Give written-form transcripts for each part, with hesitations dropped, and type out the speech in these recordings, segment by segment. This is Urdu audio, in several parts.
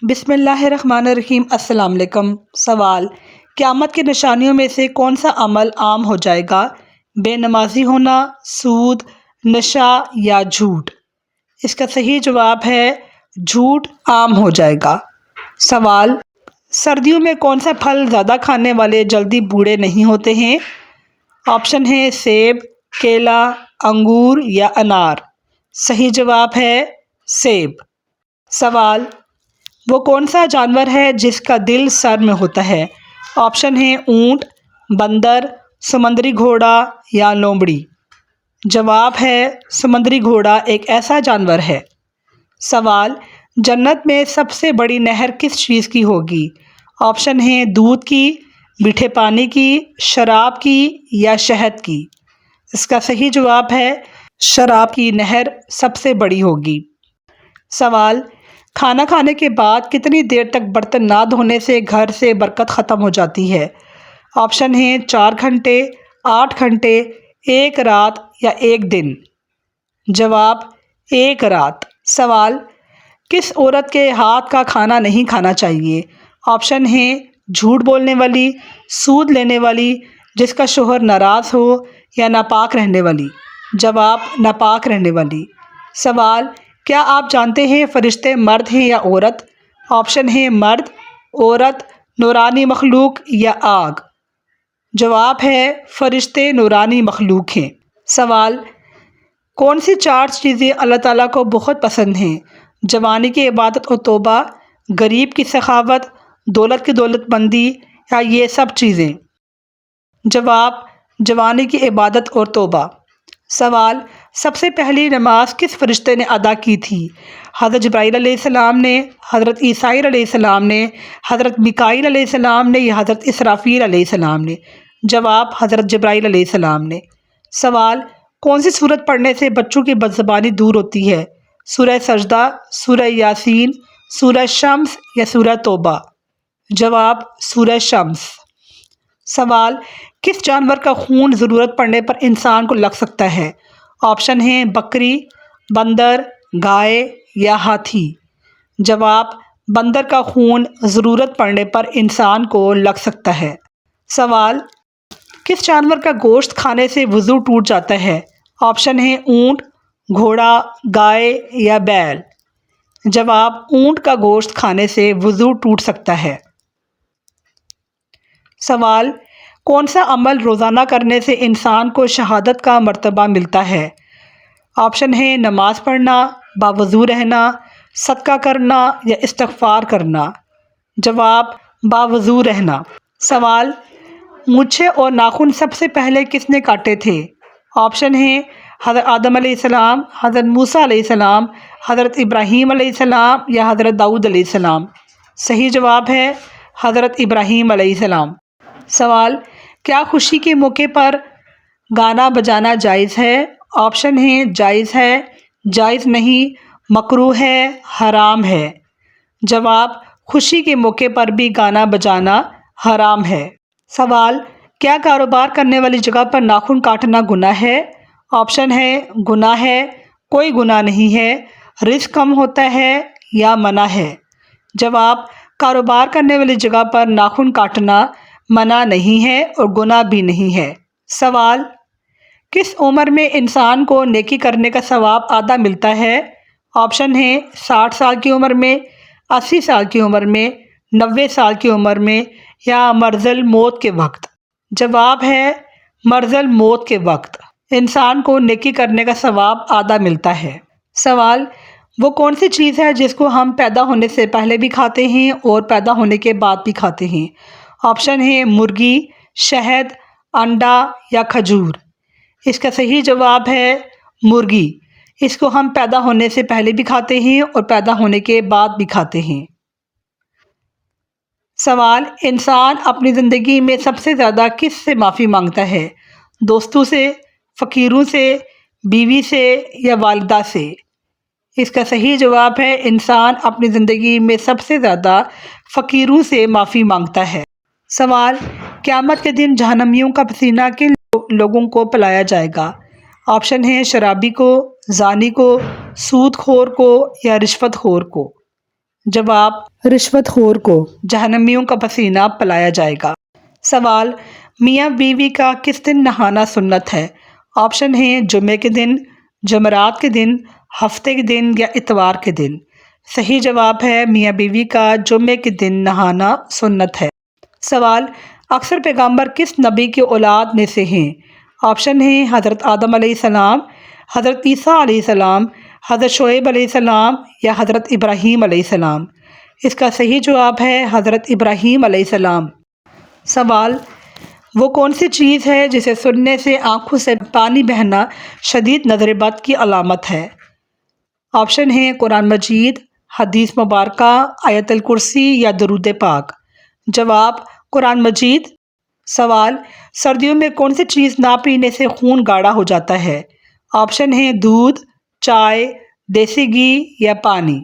بسم اللہ الرحمن الرحیم۔ السلام علیکم۔ سوال: قیامت کی نشانیوں میں سے کون سا عمل عام ہو جائے گا؟ بے نمازی ہونا، سود، نشہ یا جھوٹ؟ اس کا صحیح جواب ہے جھوٹ عام ہو جائے گا۔ سوال: سردیوں میں کون سا پھل زیادہ کھانے والے جلدی بوڑھے نہیں ہوتے ہیں؟ آپشن ہے سیب، کیلا، انگور یا انار۔ صحیح جواب ہے سیب۔ سوال: وہ کون سا جانور ہے جس کا دل سر میں ہوتا ہے؟ آپشن ہے اونٹ، بندر، سمندری گھوڑا یا لومڑی۔ جواب ہے سمندری گھوڑا ایک ایسا جانور ہے۔ سوال: جنت میں سب سے بڑی نہر کس چیز کی ہوگی؟ آپشن ہے دودھ کی، میٹھے پانی کی، شراب کی یا شہد کی۔ اس کا صحیح جواب ہے شراب کی نہر سب سے بڑی ہوگی۔ سوال: کھانا کھانے کے بعد کتنی دیر تک برتن نہ دھونے سے گھر سے برکت ختم ہو جاتی ہے؟ آپشن ہیں 4 گھنٹے، 8 گھنٹے، 1 رات یا 1 دن۔ جواب 1 رات۔ سوال: کس عورت کے ہاتھ کا کھانا نہیں کھانا چاہیے؟ آپشن ہیں جھوٹ بولنے والی، سود لینے والی، جس کا شوہر ناراض ہو یا ناپاک رہنے والی۔ جواب ناپاک رہنے والی۔ سوال: کیا آپ جانتے ہیں فرشتے مرد ہیں یا عورت؟ آپشن ہے مرد، عورت، نورانی مخلوق یا آگ۔ جواب ہے فرشتے نورانی مخلوق ہیں۔ سوال: کون سی 4 چیزیں اللہ تعالیٰ کو بہت پسند ہیں؟ جوانی کی عبادت اور توبہ، غریب کی سخاوت، دولت کی دولت مندی یا یہ سب چیزیں؟ جواب جوانی کی عبادت اور توبہ۔ سوال: سب سے پہلی نماز کس فرشتے نے ادا کی تھی؟ حضرت جبرائیل علیہ السلام نے، حضرت عیسائیل علیہ السلام نے، حضرت میکائیل علیہ السلام نے یا حضرت اسرافیل علیہ السلام نے؟ جواب حضرت جبرائیل علیہ السلام نے۔ سوال: کون سی سورت پڑھنے سے بچوں کی بدزبانی دور ہوتی ہے؟ سورہ سجدہ، سورہ یاسین، سورہ شمس یا سورہ توبہ؟ جواب سورہ شمس۔ سوال: کس جانور کا خون ضرورت پڑنے پر انسان کو لگ سکتا ہے؟ آپشن ہیں بکری، بندر، گائے یا ہاتھی۔ جواب بندر کا خون ضرورت پڑنے پر انسان کو لگ سکتا ہے۔ سوال: کس جانور کا گوشت کھانے سے وضو ٹوٹ جاتا ہے؟ آپشن ہیں اونٹ، گھوڑا، گائے یا بیل۔ جواب اونٹ کا گوشت کھانے سے وضو ٹوٹ سکتا ہے۔ سوال: کون سا عمل روزانہ کرنے سے انسان کو شہادت کا مرتبہ ملتا ہے؟ آپشن ہیں نماز پڑھنا، باوضو رہنا، صدقہ کرنا یا استغفار کرنا۔ جواب باوضو رہنا۔ سوال: مونچھیں اور ناخن سب سے پہلے کس نے کاٹے تھے؟ آپشن ہیں حضرت آدم علیہ السلام، حضرت موسیٰ علیہ السلام، حضرت ابراہیم علیہ السلام یا حضرت داؤد علیہ السلام۔ صحیح جواب ہے حضرت ابراہیم علیہ السلام۔ سوال: کیا خوشی کے موقع پر گانا بجانا جائز ہے؟ آپشن ہیں جائز ہے، جائز نہیں، مکروہ ہے، حرام ہے۔ جواب خوشی کے موقع پر بھی گانا بجانا حرام ہے۔ سوال: کیا کاروبار کرنے والی جگہ پر ناخن کاٹنا گناہ ہے؟ آپشن ہے گناہ ہے، کوئی گناہ نہیں ہے، رزق کم ہوتا ہے یا منع ہے۔ جواب کاروبار کرنے والی جگہ پر ناخن کاٹنا منع نہیں ہے اور گناہ بھی نہیں ہے۔ سوال: کس عمر میں انسان کو نیکی کرنے کا ثواب آدھا ملتا ہے؟ آپشن ہیں 60 سال کی عمر میں، 80 سال کی عمر میں، 90 سال کی عمر میں یا مرض الموت کے وقت۔ جواب ہے مرض الموت کے وقت انسان کو نیکی کرنے کا ثواب آدھا ملتا ہے۔ سوال: وہ کون سی چیز ہے جس کو ہم پیدا ہونے سے پہلے بھی کھاتے ہیں اور پیدا ہونے کے بعد بھی کھاتے ہیں؟ آپشن ہیں مرغی، شہد، انڈا یا کھجور۔ اس کا صحیح جواب ہے مرغی۔ اس کو ہم پیدا ہونے سے پہلے بھی کھاتے ہیں اور پیدا ہونے کے بعد بھی کھاتے ہیں۔ سوال: انسان اپنی زندگی میں سب سے زیادہ کس سے معافی مانگتا ہے؟ دوستوں سے، فقیروں سے، بیوی سے یا والدہ سے؟ اس کا صحیح جواب ہے انسان اپنی زندگی میں سب سے زیادہ فقیروں سے معافی مانگتا ہے۔ سوال: قیامت کے دن جہنمیوں کا پسینہ کن لوگوں کو پلایا جائے گا؟ آپشن ہیں شرابی کو، زانی کو، سود خور کو یا رشوت خور کو۔ جواب رشوت خور کو جہنمیوں کا پسینہ پلایا جائے گا۔ سوال میاں بیوی کا کس دن نہانا سنت ہے؟ آپشن ہیں جمعے کے دن، جمعرات کے دن، ہفتے کے دن یا اتوار کے دن۔ صحیح جواب ہے میاں بیوی کا جمعے کے دن نہانا سنت ہے۔ سوال اکثر پیغمبر کس نبی کی اولاد میں سے ہیں؟ آپشن ہیں حضرت آدم علیہ السلام، حضرت عیسیٰ علیہ السلام، حضرت شعیب علیہ السلام یا حضرت ابراہیم علیہ السلام۔ اس کا صحیح جواب ہے حضرت ابراہیم علیہ السلام۔ سوال وہ کون سی چیز ہے جسے سننے سے آنکھوں سے پانی بہنا شدید نظر بد کی علامت ہے؟ آپشن ہیں قرآن مجید، حدیث مبارکہ، آیت الکرسی یا درود پاک۔ جواب قرآن مجید۔ سوال سردیوں میں کون سی چیز نہ پینے سے خون گاڑھا ہو جاتا ہے؟ آپشن ہیں دودھ، چائے، دیسی گھی یا پانی۔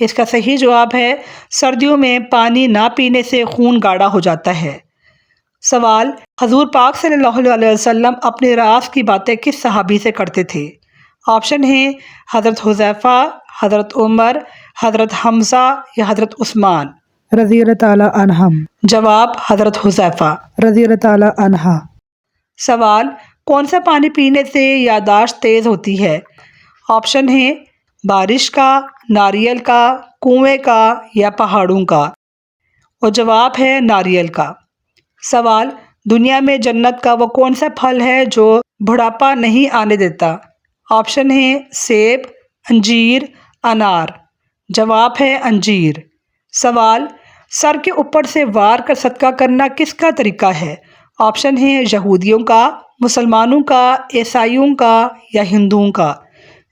اس کا صحیح جواب ہے سردیوں میں پانی نہ پینے سے خون گاڑھا ہو جاتا ہے۔ سوال حضور پاک صلی اللہ علیہ وسلم اپنے راز کی باتیں کس صحابی سے کرتے تھے؟ آپشن ہیں حضرت حذیفہ، حضرت عمر، حضرت حمزہ یا حضرت عثمان رضی اللہ تعالی عنہم۔ جواب حضرت حذیفہ رضی اللہ تعالی عنہ۔ سوال کون سا پانی پینے سے یادداشت تیز ہوتی ہے؟ آپشن ہیں بارش کا، ناریل کا، کنویں کا یا پہاڑوں کا، اور جواب ہے ناریل کا۔ سوال دنیا میں جنت کا وہ کون سا پھل ہے جو بڑھاپا نہیں آنے دیتا؟ آپشن ہیں سیب، انجیر، انار۔ جواب ہے انجیر۔ سوال سر کے اوپر سے وار کر صدقہ کرنا کس کا طریقہ ہے؟ آپشن ہیں یہودیوں کا، مسلمانوں کا، عیسائیوں کا یا ہندوؤں کا۔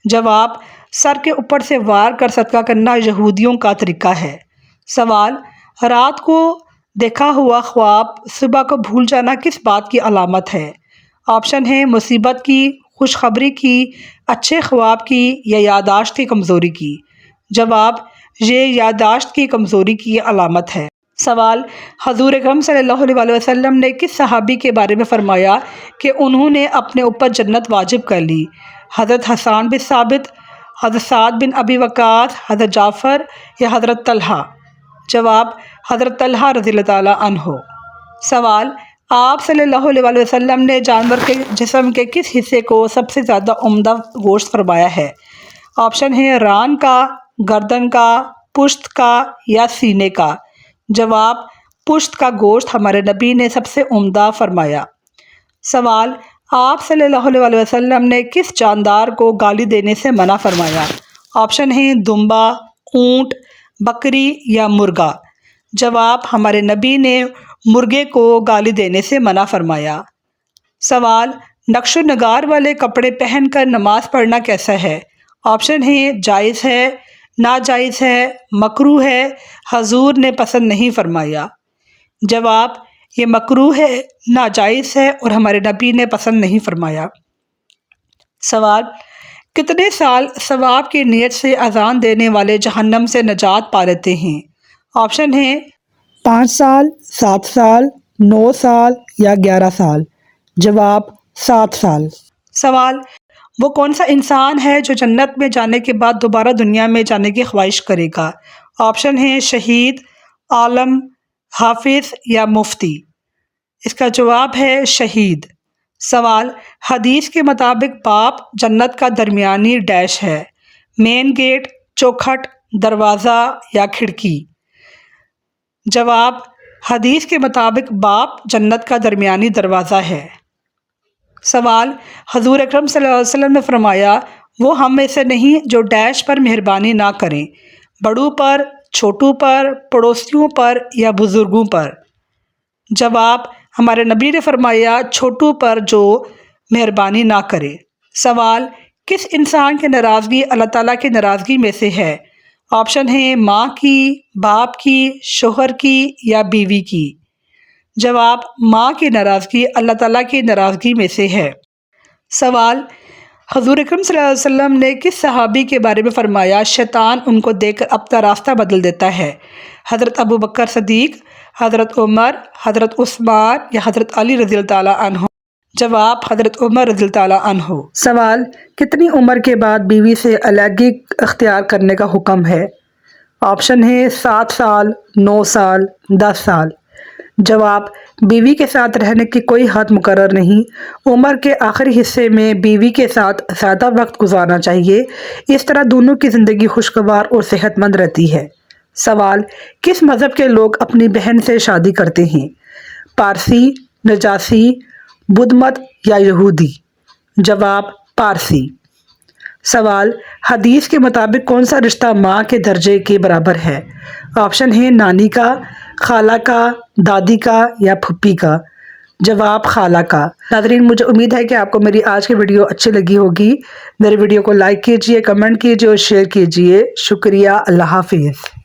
جواب سر کے اوپر سے وار کر صدقہ کرنا یہودیوں کا طریقہ ہے۔ سوال رات کو دیکھا ہوا خواب صبح کو بھول جانا کس بات کی علامت ہے؟ آپشن ہیں مصیبت کی، خوشخبری کی، اچھے خواب کی یا یادداشت کی کمزوری کی۔ جواب یہ یادداشت کی کمزوری کی علامت ہے۔ سوال حضور اکرم صلی اللہ علیہ وسلم نے کس صحابی کے بارے میں فرمایا کہ انہوں نے اپنے اوپر جنت واجب کر لی؟ حضرت حسان بن ثابت، حضرت سعد بن ابی وقاص، حضرت جعفر یا حضرت طلحہ؟ جواب حضرت طلحہ رضی اللہ تعالیٰ عنہ۔ سوال آپ صلی اللہ علیہ وسلم نے جانور کے جسم کے کس حصے کو سب سے زیادہ عمدہ گوشت فرمایا ہے؟ آپشن ہیں ران کا، گردن کا، پشت کا یا سینے کا۔ جواب پشت کا گوشت ہمارے نبی نے سب سے عمدہ فرمایا۔ سوال آپ صلی اللہ علیہ وسلم نے کس جاندار کو گالی دینے سے منع فرمایا؟ آپشن ہیں دمبا، اونٹ، بکری یا مرغا۔ جواب ہمارے نبی نے مرغے کو گالی دینے سے منع فرمایا۔ سوال نقش و نگار والے کپڑے پہن کر نماز پڑھنا کیسا ہے؟ آپشن ہیں جائز ہے، ناجائز ہے، مکروہ ہے، حضور نے پسند نہیں فرمایا۔ جواب یہ مکروہ ہے، ناجائز ہے اور ہمارے نبی نے پسند نہیں فرمایا۔ سوال کتنے سال ثواب کی نیت سے اذان دینے والے جہنم سے نجات پا لیتے ہیں؟ آپشن ہیں 5 سال، 7 سال، 9 سال یا 11 سال۔ جواب 7 سال۔ سوال وہ کون سا انسان ہے جو جنت میں جانے کے بعد دوبارہ دنیا میں جانے کی خواہش کرے گا؟ آپشن ہیں شہید، عالم، حافظ یا مفتی۔ اس کا جواب ہے شہید۔ سوال حدیث کے مطابق باب جنت کا درمیانی ڈیش ہے، مین گیٹ، چوکھٹ، دروازہ یا کھڑکی؟ جواب حدیث کے مطابق باب جنت کا درمیانی دروازہ ہے۔ سوال حضور اکرم صلی اللہ علیہ وسلم نے فرمایا وہ ہم میں سے نہیں جو ڈیش پر مہربانی نہ کریں، بڑوں پر، چھوٹوں پر، پڑوسیوں پر یا بزرگوں پر؟ جواب ہمارے نبی نے فرمایا چھوٹوں پر جو مہربانی نہ کرے۔ سوال کس انسان کی ناراضگی اللہ تعالیٰ کی ناراضگی میں سے ہے؟ آپشن ہیں ماں کی، باپ کی، شوہر کی یا بیوی کی۔ جواب ماں کی ناراضگی اللہ تعالیٰ کی ناراضگی میں سے ہے۔ سوال حضور اکرم صلی اللہ علیہ وسلم نے کس صحابی کے بارے میں فرمایا شیطان ان کو دیکھ کر اپنا راستہ بدل دیتا ہے؟ حضرت ابو بکر صدیق، حضرت عمر، حضرت عثمان یا حضرت علی رضی اللہ تعالیٰ عنہ؟ جواب حضرت عمر رضی اللہ تعالیٰ عنہ۔ سوال کتنی عمر کے بعد بیوی سے علیحدگی اختیار کرنے کا حکم ہے؟ آپشن ہے 7 سال، 9 سال، 10 سال۔ جواب: بیوی کے ساتھ رہنے کی کوئی حد مقرر نہیں۔ عمر کے آخری حصے میں بیوی کے ساتھ زیادہ وقت گزارنا چاہیے، اس طرح دونوں کی زندگی خوشگوار اور صحت مند رہتی ہے۔ سوال: کس مذہب کے لوگ اپنی بہن سے شادی کرتے ہیں؟ پارسی، نجاشی، بدھ مت یا یہودی؟ جواب: پارسی۔ سوال: حدیث کے مطابق کون سا رشتہ ماں کے درجے کے برابر ہے؟ آپشن ہے نانی کا، خالہ کا، دادی کا یا پھوپھی کا؟ جواب: خالہ کا۔ ناظرین، مجھے امید ہے کہ آپ کو میری آج کی ویڈیو اچھی لگی ہوگی۔ میری ویڈیو کو لائک کیجئے، کمنٹ کیجئے اور شیئر کیجئے۔ شکریہ۔ اللہ حافظ۔